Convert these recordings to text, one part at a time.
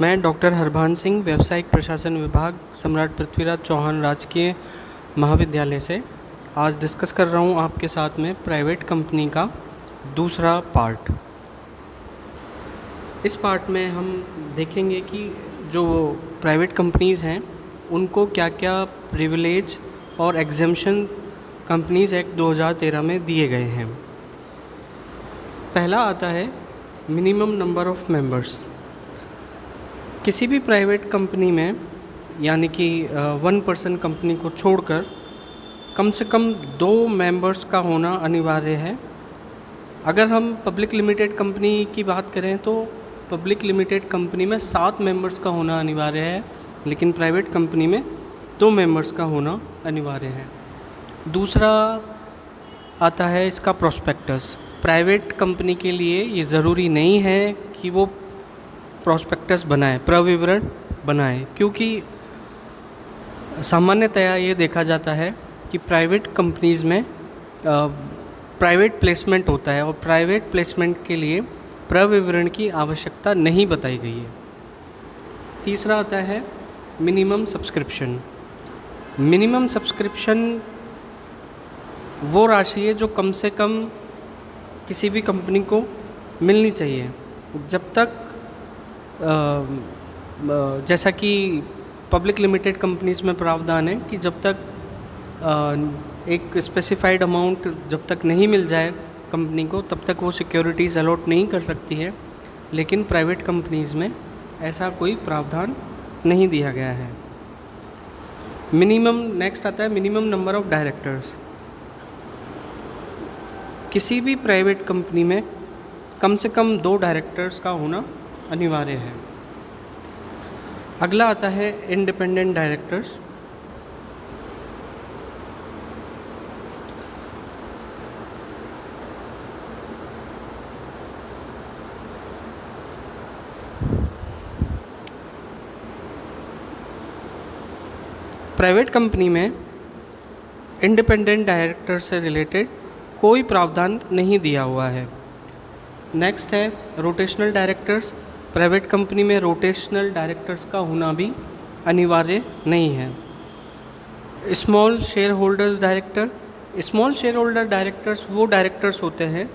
मैं डॉक्टर हरभान सिंह, व्यावसायिक प्रशासन विभाग, सम्राट पृथ्वीराज चौहान राजकीय महाविद्यालय से आज डिस्कस कर रहा हूँ आपके साथ में प्राइवेट कंपनी का दूसरा पार्ट। इस पार्ट में हम देखेंगे कि जो प्राइवेट कंपनीज़ हैं उनको क्या क्या प्रिविलेज और एग्जेम्पशन कंपनीज़ एक्ट 2013 में दिए गए हैं। पहला आता है मिनिमम नंबर ऑफ़ मेंबर्स। किसी भी प्राइवेट कंपनी में यानी कि 1 पर्सन कंपनी को छोड़कर कम से कम 2 मेंबर्स का होना अनिवार्य है। अगर हम पब्लिक लिमिटेड कंपनी की बात करें तो पब्लिक लिमिटेड कंपनी में 7 मेंबर्स का होना अनिवार्य है, लेकिन प्राइवेट कंपनी में 2 मेंबर्स का होना अनिवार्य है। दूसरा आता है इसका प्रोस्पेक्टस। प्राइवेट कंपनी के लिए ये ज़रूरी नहीं है कि वो प्रोस्पेक्टस बनाए, प्रविवरण बनाए, क्योंकि सामान्यतया ये देखा जाता है कि प्राइवेट कंपनीज़ में प्राइवेट प्लेसमेंट होता है और प्राइवेट प्लेसमेंट के लिए प्रविवरण की आवश्यकता नहीं बताई गई है। तीसरा आता है मिनिमम सब्सक्रिप्शन। मिनिमम सब्सक्रिप्शन वो राशि है जो कम से कम किसी भी कंपनी को मिलनी चाहिए जब तक जैसा कि पब्लिक लिमिटेड कंपनीज़ में प्रावधान है कि जब तक एक स्पेसिफाइड अमाउंट जब तक नहीं मिल जाए कंपनी को तब तक वो सिक्योरिटीज़ अलॉट नहीं कर सकती है, लेकिन प्राइवेट कंपनीज़ में ऐसा कोई प्रावधान नहीं दिया गया है। नेक्स्ट आता है मिनिमम नंबर ऑफ़ डायरेक्टर्स। किसी भी प्राइवेट कंपनी में कम से कम 2 डायरेक्टर्स का होना अनिवार्य है। अगला आता है इंडिपेंडेंट डायरेक्टर्स। प्राइवेट कंपनी में इंडिपेंडेंट डायरेक्टर से रिलेटेड कोई प्रावधान नहीं दिया हुआ है। नेक्स्ट है रोटेशनल डायरेक्टर्स। प्राइवेट कंपनी में रोटेशनल डायरेक्टर्स का होना भी अनिवार्य नहीं है। Small share holders director. Small share holder directors वो डायरेक्टर्स होते हैं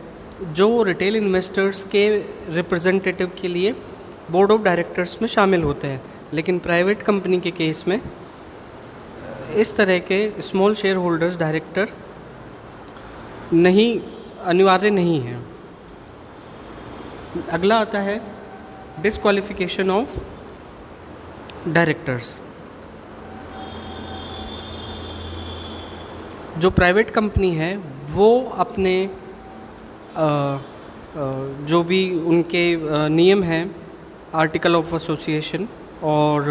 जो रिटेल इन्वेस्टर्स के रिप्रेजेंटेटिव के लिए बोर्ड ऑफ डायरेक्टर्स में शामिल होते हैं, लेकिन प्राइवेट कंपनी के केस में इस तरह के स्मॉल शेयर होल्डर्स डायरेक्टर अनिवार्य नहीं है। अगला आता है डिस्क्वालिफिकेशन ऑफ डायरेक्टर्स। जो प्राइवेट कंपनी है वो अपने जो भी उनके नियम हैं आर्टिकल ऑफ एसोसिएशन और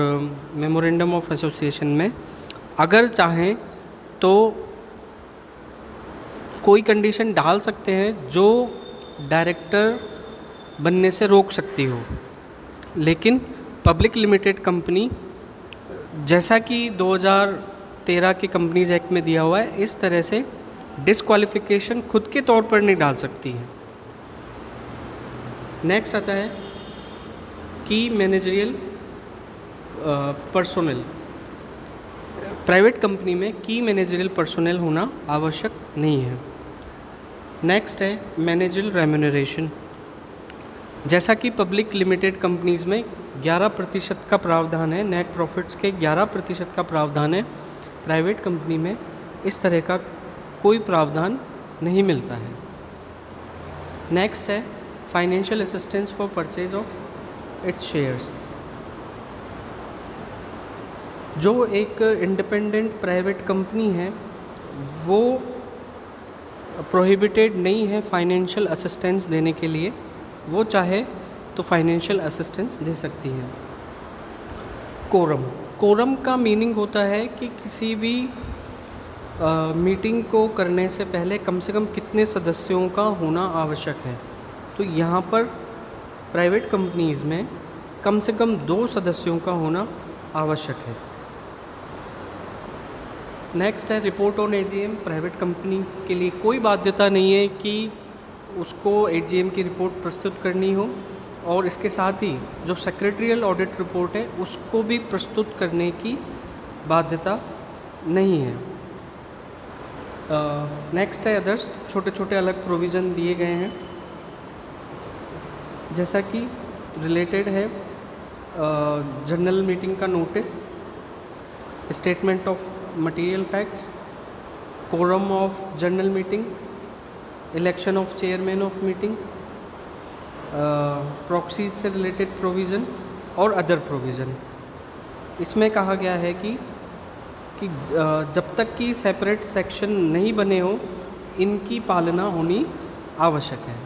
मेमोरेंडम ऑफ एसोसिएशन में अगर चाहें तो कोई कंडीशन डाल सकते हैं जो डायरेक्टर बनने से रोक सकती हो, लेकिन पब्लिक लिमिटेड कंपनी जैसा कि 2013 के कंपनीज एक्ट में दिया हुआ है इस तरह से डिस्क्वालिफिकेशन खुद के तौर पर नहीं डाल सकती है। नेक्स्ट आता है की मैनेजरियल पर्सोनेल। प्राइवेट कंपनी में की मैनेजरियल पर्सोनेल होना आवश्यक नहीं है। नेक्स्ट है मैनेजरियल रेम्यूनरेशन। जैसा कि पब्लिक लिमिटेड कंपनीज़ में 11% का प्रावधान है, नेट प्रॉफिट्स के 11% का प्रावधान है, प्राइवेट कंपनी में इस तरह का कोई प्रावधान नहीं मिलता है। नेक्स्ट है financial assistance for purchase of its shares. जो एक इंडिपेंडेंट प्राइवेट कंपनी है वो प्रोहिबिटेड नहीं है फाइनेंशियल असिस्टेंस देने के लिए, वो चाहे तो फाइनेंशियल असिस्टेंस दे सकती है। कोरम का मीनिंग होता है कि किसी भी मीटिंग को करने से पहले कम से कम कितने सदस्यों का होना आवश्यक है। तो यहाँ पर प्राइवेट कंपनीज़ में कम से कम 2 सदस्यों का होना आवश्यक है। नेक्स्ट है report on AGM. Private company के लिए कोई बाध्यता नहीं है कि उसको एजीएम की रिपोर्ट प्रस्तुत करनी हो, और इसके साथ ही जो सेक्रेटरियल ऑडिट रिपोर्ट है उसको भी प्रस्तुत करने की बाध्यता नहीं है। नेक्स्ट है अदर्स, छोटे छोटे अलग प्रोविज़न दिए गए हैं, जैसा कि रिलेटेड है जनरल मीटिंग का notice, statement of material facts, quorum of general meeting, election of chairman of meeting, proxies से रिलेटेड प्रोविज़न और अदर प्रोविज़न। इसमें कहा गया है कि जब तक कि सेपरेट सेक्शन नहीं बने हो इनकी पालना होनी आवश्यक है।